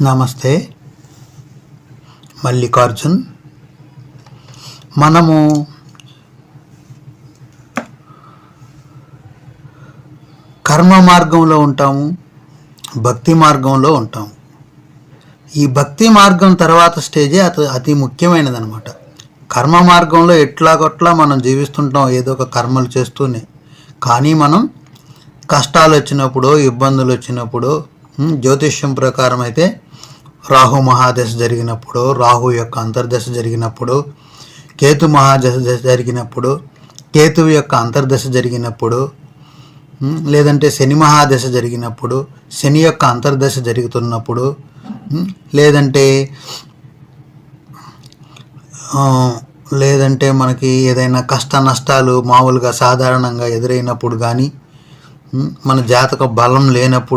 నమస్తే, మల్లికార్జున్. మనము కర్మ మార్గంలో ఉంటాము, భక్తి మార్గంలో ఉంటాము. ఈ భక్తి మార్గం తర్వాత స్టేజే అతి ముఖ్యమైనది అనమాట. కర్మ మార్గంలో ఎట్లాగొట్లా మనం జీవిస్తుంటాం, ఏదో ఒక కర్మలు చేస్తూనే. కానీ మనం కష్టాలు వచ్చినప్పుడు, ఇబ్బందులు వచ్చినప్పుడు, జ్యోతిష్యం ప్రకారం అయితే రాహు మహాదశ జరిగినప్పుడు, రాహు యొక్క అంతర్దశ జరిగినప్పుడు, కేతు మహాదశ జరిగినప్పుడు, కేతువు యొక్క అంతర్దశ జరిగినప్పుడు, లేదంటే శని మహాదశ జరిగినప్పుడు, శని యొక్క అంతర్దశ జరుగుతున్నప్పుడు, లేదంటే మనకి ఏదైనా కష్ట నష్టాలు మామూలుగా సాధారణంగా ఎదురైనప్పుడు కానీ, మన జాతక బలం లేనప్పుడు